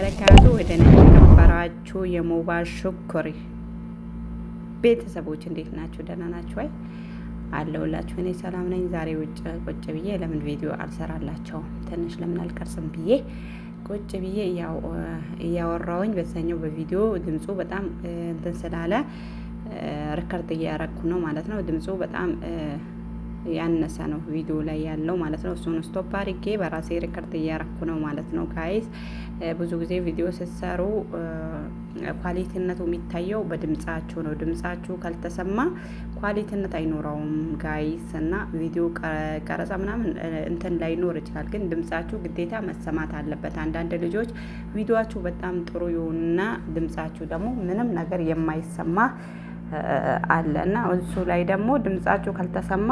ወበረካቱ ወደ የተከበራችሁ የሞባይል ሹክሪ ቤተሰቦች እንዴት ናችሁ? ደህና ናችሁ ወይ? አለሁላችሁ። እኔ ሰላም ነኝ። ዛሬ ውጭ ቁጭ ብዬ ለምን ቪዲዮ አልሰራላቸውም ትንሽ ለምን አልቀርጽም ብዬ ቁጭ ብዬ እያወራሁኝ በዛኛው በቪዲዮ ድምፁ በጣም እንትን ስላለ ሪከርድ እያረኩ ነው ማለት ነው። ድምፁ በጣም ያነሰ ነው ቪዲዮ ላይ ያለው ማለት ነው። እሱን ስቶፕ አድርጌ በራሴ ሪከርድ እያረኩ ነው ማለት ነው። ጋይስ ብዙ ጊዜ ቪዲዮ ስትሰሩ ኳሊቲነቱ የሚታየው በድምጻችሁ ነው። ድምጻችሁ ካልተሰማ ኳሊቲነት አይኖረውም ጋይስ። እና ቪዲዮ ቀረጻ ምናምን እንትን ላይኖር ይችላል፣ ግን ድምጻችሁ ግዴታ መሰማት አለበት። አንዳንድ ልጆች ቪዲዮአችሁ በጣም ጥሩ ይሁንና ድምጻችሁ ደግሞ ምንም ነገር የማይሰማ አለ እና እሱ ላይ ደግሞ ድምጻችሁ ካልተሰማ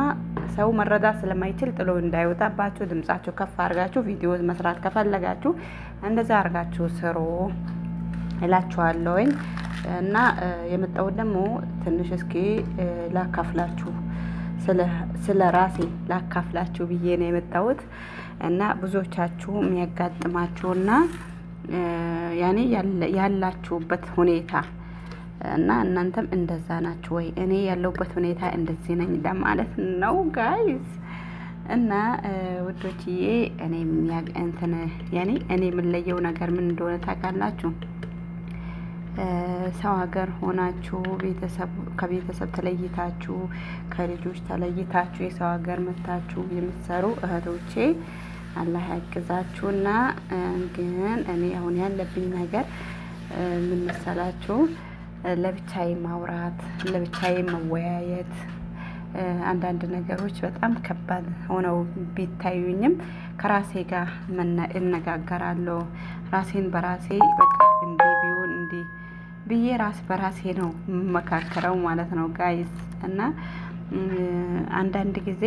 ሰው መረዳት ስለማይችል ጥሎ እንዳይወጣባችሁ ድምጻችሁ ከፍ አድርጋችሁ ቪዲዮ መስራት ከፈለጋችሁ እንደዛ አድርጋችሁ ስሩ እላችኋለሁኝ። እና የመጣው ደግሞ ትንሽ እስኪ ላካፍላችሁ ስለ ራሴ ላካፍላችሁ ብዬ ነው የመጣሁት። እና ብዙዎቻችሁ የሚያጋጥማችሁና ያኔ ያላችሁበት ሁኔታ እና እናንተም እንደዛ ናችሁ ወይ? እኔ ያለሁበት ሁኔታ እንደዚህ ነኝ ለማለት ነው ጋይስ። እና ውዶችዬ እኔ የምለየው ነገር ምን እንደሆነ ታውቃላችሁ? ሰው ሀገር ሆናችሁ ከቤተሰብ ተለይታችሁ ከልጆች ተለይታችሁ የሰው ሀገር መታችሁ የምትሰሩ እህቶቼ አላህ ያግዛችሁና ግን እኔ አሁን ያለብኝ ነገር ምን መሰላችሁ? ለብቻዬ ማውራት፣ ለብቻዬ መወያየት አንዳንድ ነገሮች በጣም ከባድ ሆነው ቢታዩኝም ከራሴ ጋር እነጋገራለሁ። ራሴን በራሴ በቃ እንዲህ ቢሆን እንዲህ ብዬ በራሴ ነው መካከረው ማለት ነው ጋይስ። እና አንዳንድ ጊዜ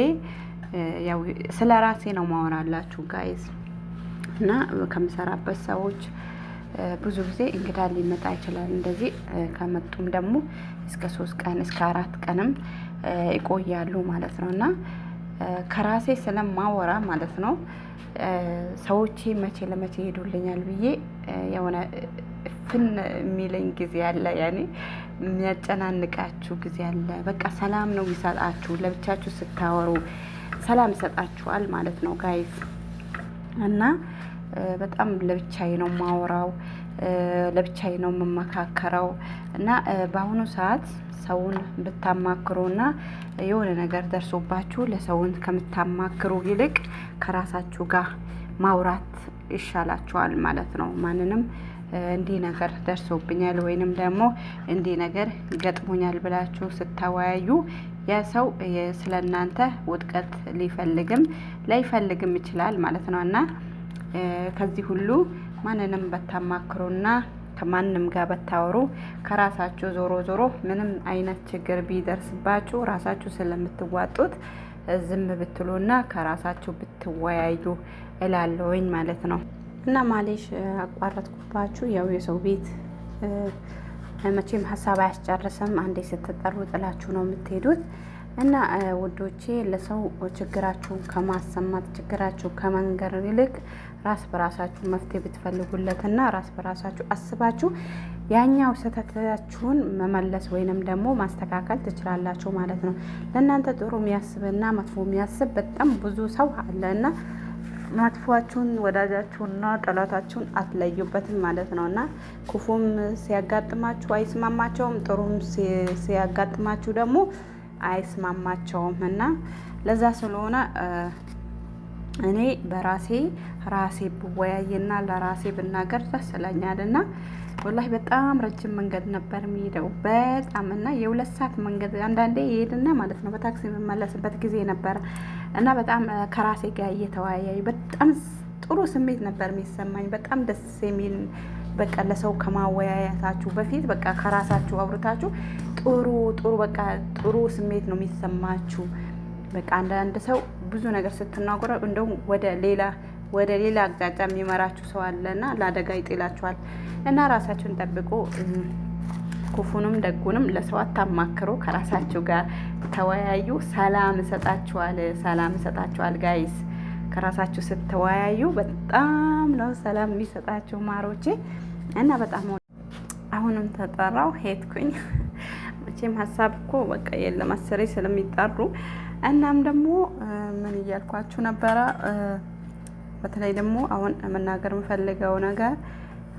ያው ስለ ራሴ ነው ማወራላችሁ ጋይስ። እና ከምሰራበት ሰዎች ብዙ ጊዜ እንግዳ ሊመጣ ይችላል። እንደዚህ ከመጡም ደግሞ እስከ 3 ቀን እስከ 4 ቀንም ይቆያሉ ማለት ነው። እና ከራሴ ስለማወራ ማለት ነው ሰዎቼ መቼ ለመቼ ሄዱልኛል ብዬ የሆነ ፍን የሚለኝ ጊዜ አለ። ያኔ የሚያጨናንቃችሁ ጊዜ አለ። በቃ ሰላም ነው ይሰጣችሁ። ለብቻችሁ ስታወሩ ሰላም ይሰጣችኋል ማለት ነው ጋይስ። እና በጣም ለብቻዬ ነው ማወራው፣ ለብቻዬ ነው የምመካከረው። እና በአሁኑ ሰዓት ሰውን ብታማክሩና የሆነ ነገር ደርሶባችሁ ለሰውን ከምታማክሩ ይልቅ ከራሳችሁ ጋር ማውራት ይሻላችኋል ማለት ነው። ማንንም እንዲህ ነገር ደርሶብኛል ወይንም ደግሞ እንዲህ ነገር ገጥሞኛል ብላችሁ ስታወያዩ ያ ሰው ስለናንተ ውድቀት ሊፈልግም ላይፈልግም ይችላል ማለት ነው። እና ከዚህ ሁሉ ማንንም በታማክሩና ከማንም ጋር በታወሩ ከራሳችሁ ዞሮ ምንም አይነት ችግር ቢደርስባችሁ ራሳችሁ ስለምትዋጡት ዝም ብትሉና ከራሳችሁ ብትወያዩ እላለሁኝ ማለት ነው። እና ማሌሽ አቋረጥኩባችሁ። ያው የሰው ቤት መቼም ሀሳብ አያስጨርስም። አንዴ ስትጠሩ ጥላችሁ ነው የምትሄዱት። እና ውዶቼ ለሰው ችግራችሁን ከማሰማት ችግራችሁ ከመንገር ይልቅ ራስ በራሳችሁ መፍትሄ ብትፈልጉለትና ራስ በራሳችሁ አስባችሁ ያኛው ስህተታችሁን መመለስ ወይንም ደግሞ ማስተካከል ትችላላችሁ ማለት ነው። ለእናንተ ጥሩ የሚያስብና መጥፎ የሚያስብ በጣም ብዙ ሰው አለና መጥፎአችሁን ወዳጃችሁንና ጠላታችሁን አትለዩበትም ማለት ነው። እና ክፉም ሲያጋጥማችሁ አይስማማቸውም፣ ጥሩም ሲያጋጥማችሁ ደግሞ አይስማማቸውም። እና ለዛ ስለሆነ እኔ በራሴ ብወያይና ለራሴ ብናገር ደስ ይለኛልና ወላሂ በጣም ረጅም መንገድ ነበር የሚሄደው በጣም። እና የ2 ሰዓት መንገድ አንዳንዴ ይሄድና ማለት ነው በታክሲ የምመለስበት ጊዜ ነበር። እና በጣም ከራሴ ጋር እየተወያዩ በጣም ጥሩ ስሜት ነበር የሚሰማኝ። በጣም ደስ የሚል በቃ ለሰው ከማወያያታችሁ በፊት በቃ ከራሳችሁ አውርታችሁ ጥሩ በቃ ጥሩ ስሜት ነው የሚሰማችሁ። በቃ አንዳንድ ሰው ብዙ ነገር ስትናገሩ እንደውም ወደ ሌላ አቅጣጫ የሚመራችሁ ሰው አለና ለአደጋ ይጥላችኋል። እና ራሳችሁን ጠብቁ። ክፉንም ደጉንም ለሰው አታማክሩ። ከራሳችሁ ጋር ተወያዩ። ሰላም ይሰጣችኋል ጋይስ። ከራሳችሁ ስትወያዩ በጣም ነው ሰላም የሚሰጣችሁ ማሮቼ። እና በጣም አሁንም ተጠራው ሄድኩኝ። መቼም ሀሳብ እኮ በቃ የለም አስሬ ስለሚጠሩ። እናም ደግሞ ምን እያልኳችሁ ነበረ? በተለይ ደግሞ አሁን መናገር የምፈልገው ነገር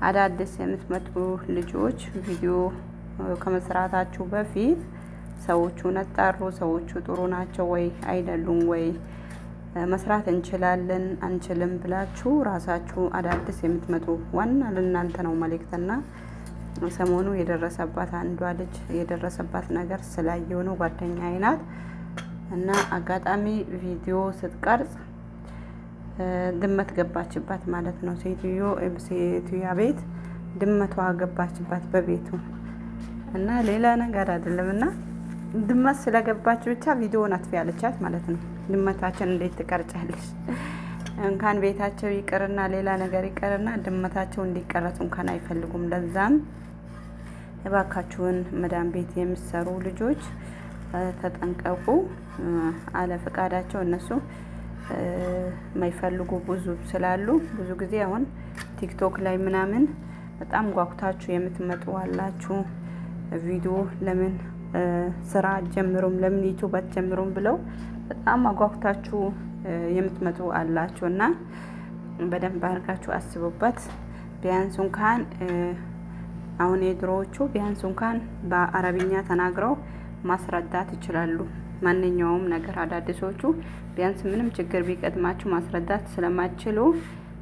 አዳዲስ የምትመጡ ልጆች ቪዲዮ ከመስራታችሁ በፊት ሰዎቹን አጣሩ። ሰዎቹ ጥሩ ናቸው ወይ አይደሉም ወይ፣ መስራት እንችላለን አንችልም ብላችሁ ራሳችሁ አዳዲስ የምትመጡ ዋና ለእናንተ ነው መልእክትና ሰሞኑ የደረሰባት አንዷ ልጅ የደረሰባት ነገር ስላየው ነው። ጓደኛዬ ናት እና አጋጣሚ ቪዲዮ ስትቀርጽ ድመት ገባችባት ማለት ነው። ሴትዮዋ ቤት ድመቷ ገባችባት በቤቱ እና ሌላ ነገር አይደለም። እና ድመት ስለገባች ብቻ ቪዲዮውን አጥፊ ያለቻት ማለት ነው። ድመታችን እንዴት ትቀርጫለሽ? እንኳን ቤታቸው ይቅርና ሌላ ነገር ይቅርና ድመታቸው እንዲቀረጽ እንኳን አይፈልጉም። ለዛም እባካችሁን መዳም ቤት የሚሰሩ ልጆች ተጠንቀቁ። አለ ፈቃዳቸው እነሱ የማይፈልጉ ብዙ ስላሉ ብዙ ጊዜ አሁን ቲክቶክ ላይ ምናምን በጣም ጓጉታችሁ የምትመጡ አላችሁ። ቪዲዮ ለምን ስራ አትጀምሩም፣ ለምን ዩቲዩብ አትጀምሩም ብለው በጣም አጓጉታችሁ የምትመጡ አላችሁ እና በደንብ አድርጋችሁ አስቡበት። ቢያንስ እንኳን አሁን የድሮዎቹ ቢያንስ እንኳን በአረብኛ ተናግረው ማስረዳት ይችላሉ። ማንኛውም ነገር አዳዲሶቹ ቢያንስ ምንም ችግር ቢቀድማችሁ ማስረዳት ስለማትችሉ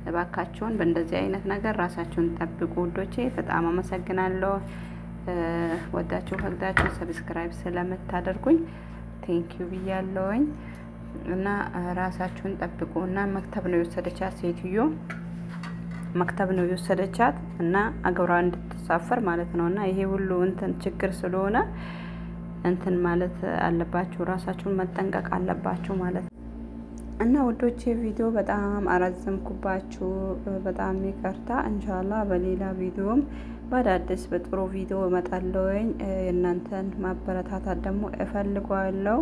እባካችሁን በእንደዚህ አይነት ነገር ራሳችሁን ጠብቁ ውዶቼ። በጣም አመሰግናለሁ። ወዳችሁ ፈቅዳችሁ ሰብስክራይብ ስለምታደርጉኝ ቴንኪዩ ብያለሁኝ። እና ራሳችሁን ጠብቁ። እና መክተብ ነው የወሰደቻት ሴትዮ መክተብ ነው የወሰደቻት እና አገሯ እንድትሳፈር ማለት ነው። እና ይሄ ሁሉ እንትን ችግር ስለሆነ እንትን ማለት አለባችሁ፣ ራሳችሁን መጠንቀቅ አለባችሁ ማለት ነው። እና ውዶቼ ቪዲዮ በጣም አረዘምኩባችሁ፣ በጣም ይቅርታ። ኢንሻአላህ በሌላ ቪዲዮም በአዳዲስ በጥሩ ቪዲዮ እመጣለሁኝ። እናንተን ማበረታታት ደግሞ እፈልጋለሁ።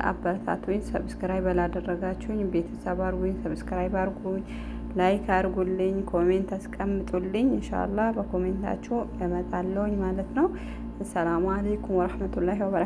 አበረታቱኝ። ሰብስክራይብ ያላደረጋችሁኝ ቤተሰብ አርጉኝ፣ ሰብስክራይብ አርጉኝ፣ ላይክ አርጉልኝ፣ ኮሜንት አስቀምጡልኝ። ኢንሻአላህ በኮሜንታችሁ እመጣለሁኝ ማለት ነው። ሰላም አለይኩም ወራህመቱላሂ ወበረካቱ።